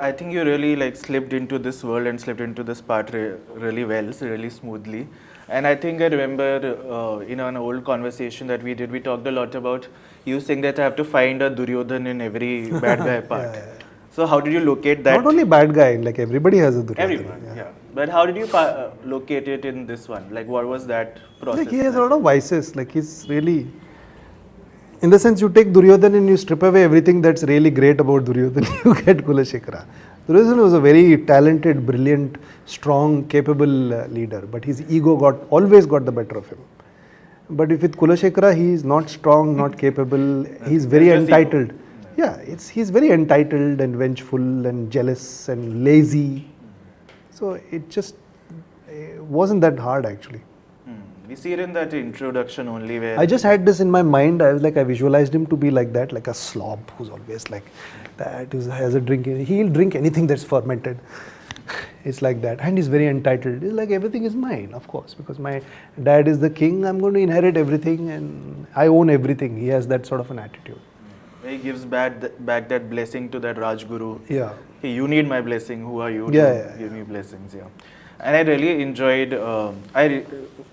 I think you really like slipped into this world and slipped into this part really well, so really smoothly. And I think I remember in an old conversation that we did, we talked a lot about you saying that I have to find a Duryodhana in every bad guy part. So how did you locate that? Not only bad guy, like everybody has a Duryodhana. Everyone, yeah. But how did you locate it in this one? Like what was that process? Like he has a lot of vices. Like he's really, in the sense you take Duryodhana and you strip away everything that's really great about Duryodhana, you get Kulashekara. Duryodhana was a very talented, brilliant, strong, capable leader, but his ego always got the better of him. But if with Kulashekara, he is not strong, not capable, he's very entitled. Ego. Yeah, he's very entitled and vengeful and jealous and lazy. So it just wasn't that hard actually. We see it in that introduction only where... I just had this in my mind. I visualized him to be like that, like a slob who's always like that, who has a drink. He'll drink anything that's fermented. It's like that. And he's very entitled. It's like everything is mine, of course, because my dad is the king. I'm going to inherit everything and I own everything. He has that sort of an attitude. He gives back that blessing to that Rajguru. Yeah. Hey, you need my blessing. Who are you to give me blessings? Yeah. And I really enjoyed,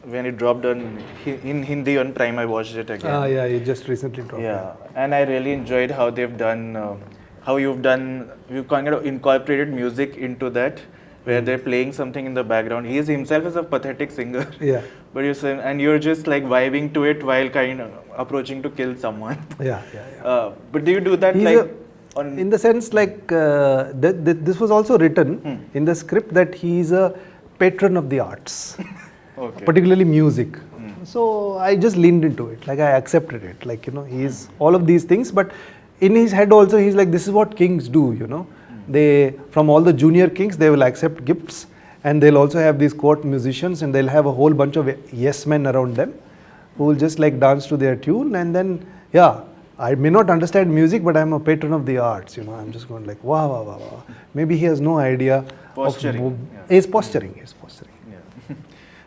when it dropped in Hindi on Prime, I watched it again. Yeah, it just recently dropped. Yeah, and I really enjoyed how they've done, you've kind of incorporated music into that, where they're playing something in the background. He himself is a pathetic singer. Yeah. But you're just like vibing to it while kind of approaching to kill someone. Yeah. But do you do that in the sense like, this was also written in the script that he's a patron of the arts, particularly music. So I just leaned into it, like I accepted it, like, he's all of these things, but in his head also he's like, this is what kings do, They, from all the junior kings, they will accept gifts and they'll also have these court musicians and they'll have a whole bunch of yes men around them who will just like dance to their tune and then, I may not understand music, but I'm a patron of the arts, I'm just going like, wow. Maybe he has no idea. Posturing. He's posturing. Yeah.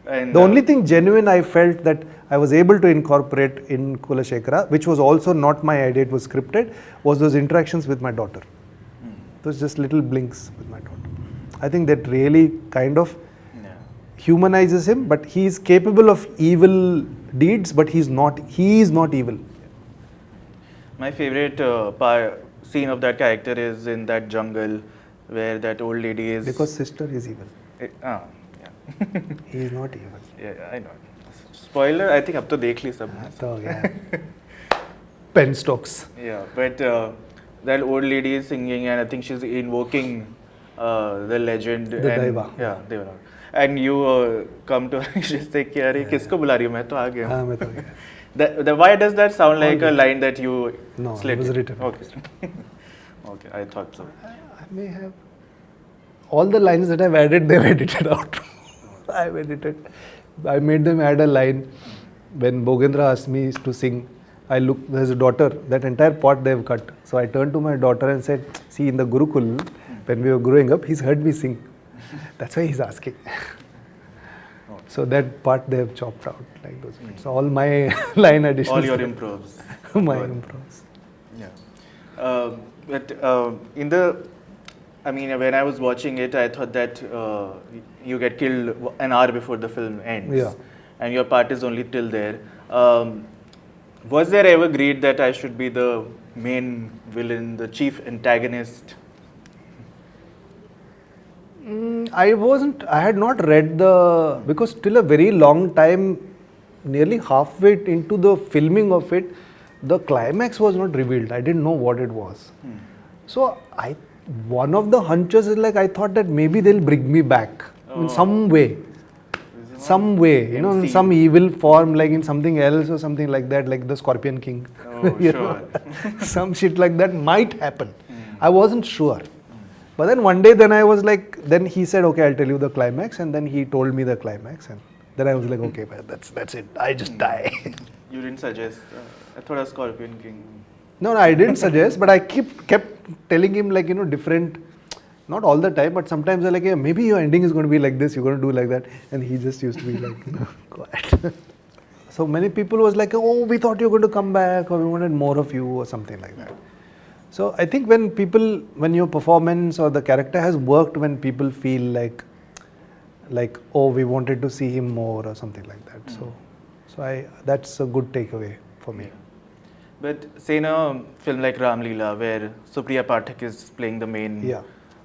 And the only thing genuine I felt that I was able to incorporate in Kulashekara, which was also not my idea, it was scripted, was those interactions with my daughter. Those just little blinks with my daughter. I think that really kind of humanizes him, but he is capable of evil deeds, but he is not evil. My favorite scene of that character is in that jungle where that old lady is... Because sister is evil. He is not evil. Yeah, I know. Spoiler, I think ab to dekh li sabne. So, yeah. Pen stocks. Yeah, but that old lady is singing and I think she's invoking the legend. The Daiva. Yeah, Deva. And you come to her, she say, "Arey, kisko bula rahi ho? Main to aa gaya." Main to aa gaya. Why does that sound like a line that you slit? No, it was written. Okay. Okay, I thought so. I may have... All the lines that I've added, they've edited out. I've edited. I made them add a line. When Bogendra asked me to sing, I looked, there's a daughter, that entire part they've cut. So I turned to my daughter and said, see, in the Gurukul, when we were growing up, he's heard me sing. That's why he's asking. So that part they have chopped out, like those bits. All my line additions. All your improvs. My improvs. Yeah. When I was watching it, I thought that you get killed an hour before the film ends. Yeah. And your part is only till there. Was there ever greed that I should be the main villain, the chief antagonist? I had not read because till a very long time, nearly halfway into the filming of it, the climax was not revealed. I didn't know what it was. So one of the hunches is like, I thought that maybe they'll bring me back in some way. In some evil form, like in something else or something like that, like the Scorpion King. Oh, sure. Some shit like that might happen. I wasn't sure. But then one day, then he said, okay, I'll tell you the climax. And then he told me the climax. And then I was like, okay, man, that's it. I just die. You didn't suggest, I thought a Scorpion King. No, I didn't suggest, but I kept telling him different, not all the time, but sometimes I'm like, yeah, maybe your ending is going to be like this, you're going to do like that. And he just used to be like, quiet. So many people was like, oh, we thought you were going to come back or we wanted more of you or something like that. So I think when your performance or the character has worked, when people feel like, oh, we wanted to see him more or something like that. So that's a good takeaway for me. But say in a film like Ram-Leela, where Supriya Pathak is playing the main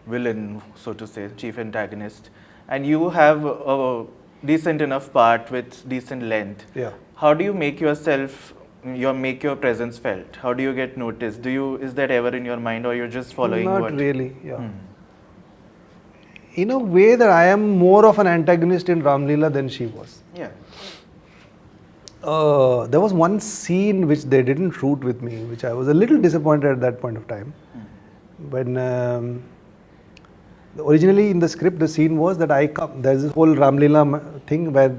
villain, so to say, chief antagonist, and you have a decent enough part with decent length. Yeah. How do you make yourself, make your presence felt? How do you get noticed? Is that ever in your mind, or you're just following Not really, yeah. In a way that I am more of an antagonist in Ram-Leela than she was. Yeah. There was one scene which they didn't shoot with me, which I was a little disappointed at that point of time. When originally in the script, the scene was that there's this whole Ram-Leela thing where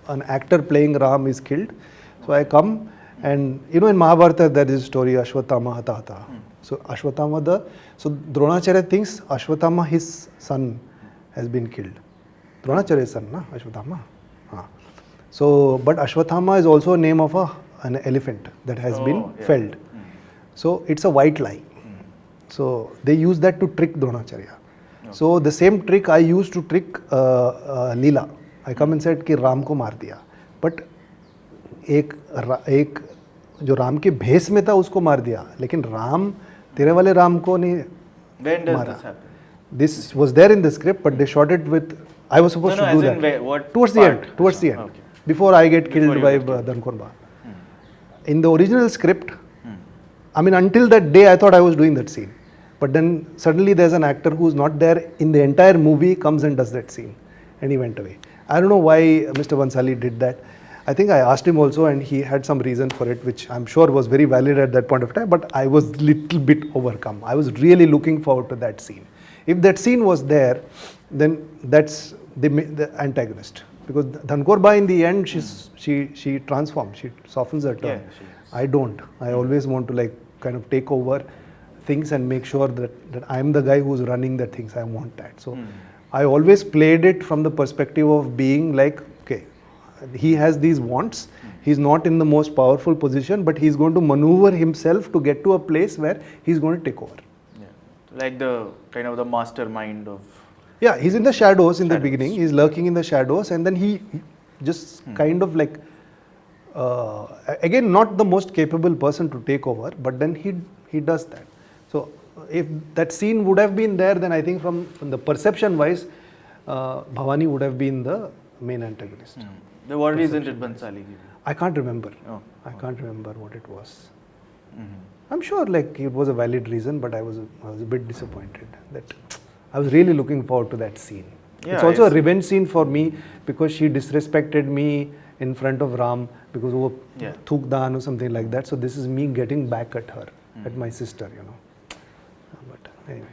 an actor playing Ram is killed. So I come, and in Mahabharata there is a story, Ashwatthama Hata Hata. So Ashwatthama, so Dronacharya thinks Ashwatthama, his son, has been killed. Dronacharya's son, na? Ashwatthama. So, but Ashwatthama is also a name of an elephant that has been felled. So it's a white lie. So they use that to trick Dronacharya. So the same trick I used to trick Leela. I come and said कि राम को मार दिया, but एक जो राम के भेष में था उसको मार दिया, लेकिन राम तेरे वाले राम को नहीं When does मारा. this happen? This was there in the script, but they shot it with. I was supposed to do that towards the end. Towards the end, okay. Before I get killed by Dhankorba. In the original script, I mean, until that day, I thought I was doing that scene. But then suddenly there's an actor who's not there in the entire movie, comes and does that scene, and he went away. I don't know why Mr. Bhansali did that. I think I asked him also, and he had some reason for it, which I'm sure was very valid at that point of time, but I was little bit overcome. I was really looking forward to that scene. If that scene was there, then that's the antagonist. Because Dhankorba in the end, she transforms, she softens her turn. I don't. I always want to kind of take over things and make sure that I'm the guy who's running the things. I want that. So I always played it from the perspective of being like, okay, he has these wants. He's not in the most powerful position, but he's going to maneuver himself to get to a place where he's going to take over. Yeah. Like the kind of the mastermind of. Yeah, he's in the shadows in the beginning. He's lurking in the shadows, and then he just kind of again, not the most capable person to take over, but then he does that. So if that scene would have been there, then I think from the perception wise, Bhavani would have been the main antagonist. What reason did Bhansali give you? I can't remember. I can't remember what it was. I'm sure it was a valid reason, but I was a bit disappointed that I was really looking forward to that scene. Yeah, it's also a revenge scene for me because she disrespected me in front of Ram because of Thukdan or something like that. So this is me getting back at her, at my sister, But anyway.